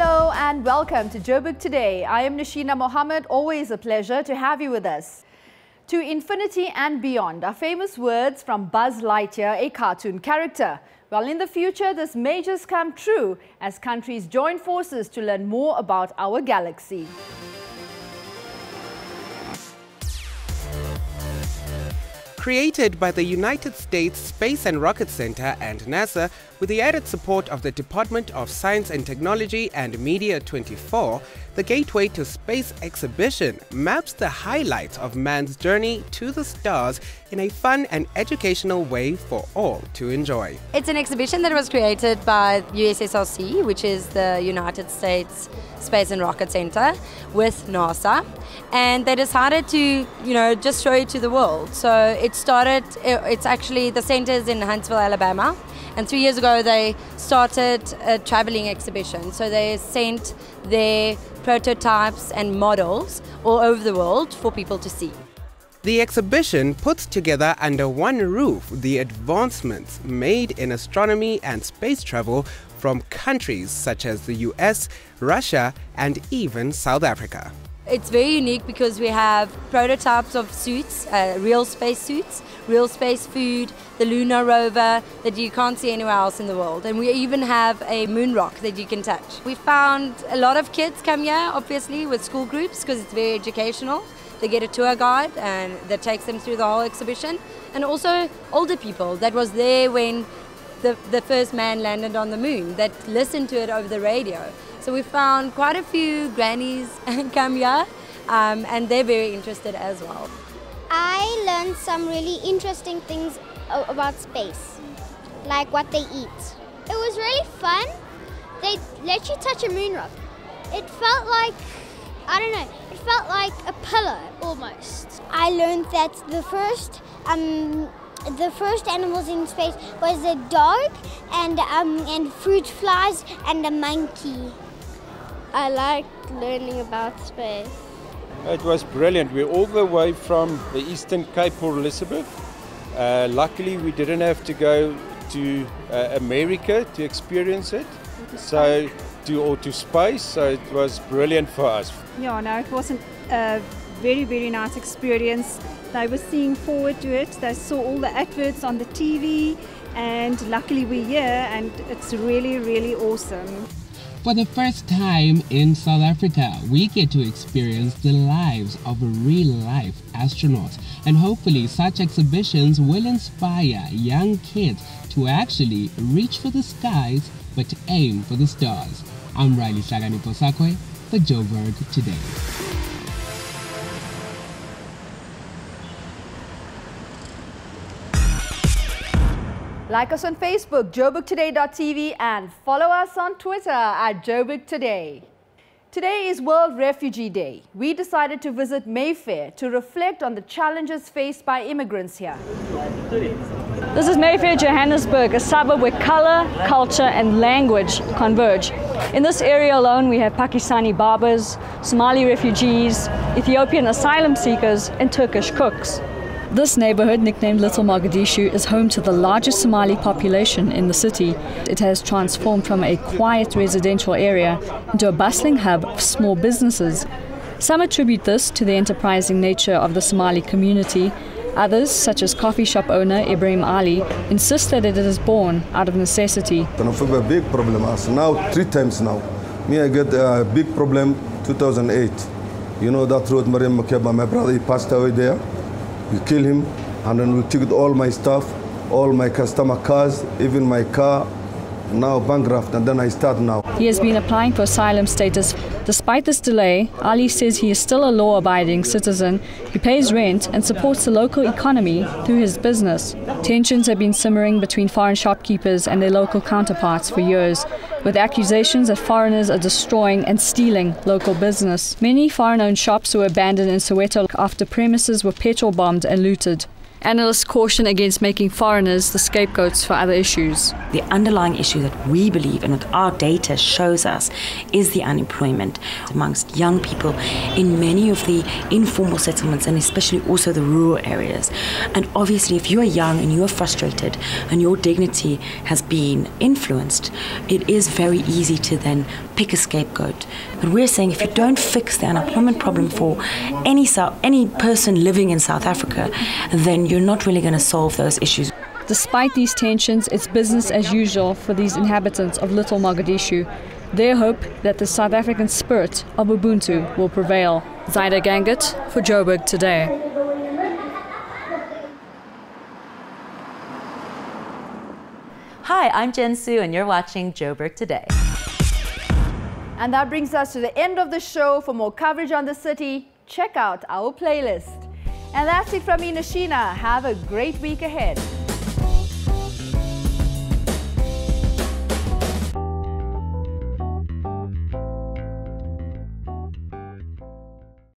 Hello and welcome to Joburg Today. I am Nashina Mohammed. Always a pleasure to have you with us. To infinity and beyond are famous words from Buzz Lightyear, a cartoon character. Well, in the future, this may just come true as countries join forces to learn more about our galaxy. Created by the United States Space and Rocket Center and NASA with the added support of the Department of Science and Technology and Media 24, the Gateway to Space exhibition maps the highlights of man's journey to the stars in a fun and educational way for all to enjoy. It's an exhibition that was created by USSRC, which is the United States Space and Rocket Center, with NASA, and they decided to, just show it to the world. So it's actually, the center is in Huntsville, Alabama, and 3 years ago they started a traveling exhibition. So they sent their prototypes and models all over the world for people to see. The exhibition puts together under one roof the advancements made in astronomy and space travel from countries such as the US, Russia, and even South Africa. It's very unique because we have prototypes of suits, real space suits, real space food, the lunar rover that you can't see anywhere else in the world. And we even have a moon rock that you can touch. We found a lot of kids come here, obviously, with school groups because it's very educational. They get a tour guide and that takes them through the whole exhibition. And also older people that was there when the first man landed on the moon, that listened to it over the radio. So we found quite a few grannies come here, and they're very interested as well. I learned some really interesting things about space, like what they eat. It was really fun. They let you touch a moon rock. It felt like, it felt like a pillow almost. I learned that the first animals in space was a dog and fruit flies and a monkey. I liked learning about space. It was brilliant. We're all the way from the Eastern Cape, Port Elizabeth. Luckily, we didn't have to go to America to experience it, to space. So it was brilliant for us. Yeah, no, it was a very, very nice experience. They were seeing forward to it. They saw all the adverts on the TV, and luckily we're here, and it's really, really awesome. For the first time in South Africa, we get to experience the lives of real-life astronauts, and hopefully such exhibitions will inspire young kids to actually reach for the skies but aim for the stars. I'm Riley Saganiposakwe for Joburg Today. Like us on Facebook, joburgtoday.tv, and follow us on Twitter at Joburg Today. Today is World Refugee Day. We decided to visit Mayfair to reflect on the challenges faced by immigrants here. This is Mayfair, Johannesburg, a suburb where color, culture and language converge. In this area alone, we have Pakistani barbers, Somali refugees, Ethiopian asylum seekers and Turkish cooks. This neighborhood, nicknamed Little Mogadishu, is home to the largest Somali population in the city. It has transformed from a quiet residential area into a bustling hub of small businesses. Some attribute this to the enterprising nature of the Somali community. Others, such as coffee shop owner Ibrahim Ali, insist that it is born out of necessity. A big problem. Now, 3 times now. I get a big problem 2008. You know that road, Mariam Makeba, my brother, he passed away there. We kill him, and then we took all my stuff, all my customer cars, even my car, now bankrupt, and then I start now. He has been applying for asylum status. Despite this delay, Ali says he is still a law-abiding citizen who pays rent and supports the local economy through his business. Tensions have been simmering between foreign shopkeepers and their local counterparts for years, with accusations that foreigners are destroying and stealing local business. Many foreign-owned shops were abandoned in Soweto after premises were petrol bombed and looted. Analysts caution against making foreigners the scapegoats for other issues. The underlying issue that we believe and what our data shows us is the unemployment amongst young people in many of the informal settlements and especially also the rural areas. And obviously if you are young and you are frustrated and your dignity has been influenced, it is very easy to then pick a scapegoat. But we're saying if you don't fix the unemployment problem for any person living in South Africa, then you're not really going to solve those issues. Despite these tensions, it's business as usual for these inhabitants of Little Mogadishu. They hope that the South African spirit of Ubuntu will prevail. Zaida Gangat for Joburg Today. Hi, I'm Jen Sue and you're watching Joburg Today. And that brings us to the end of the show. For more coverage on the city, check out our playlist. And that's it from me, Nashina. Have a great week ahead.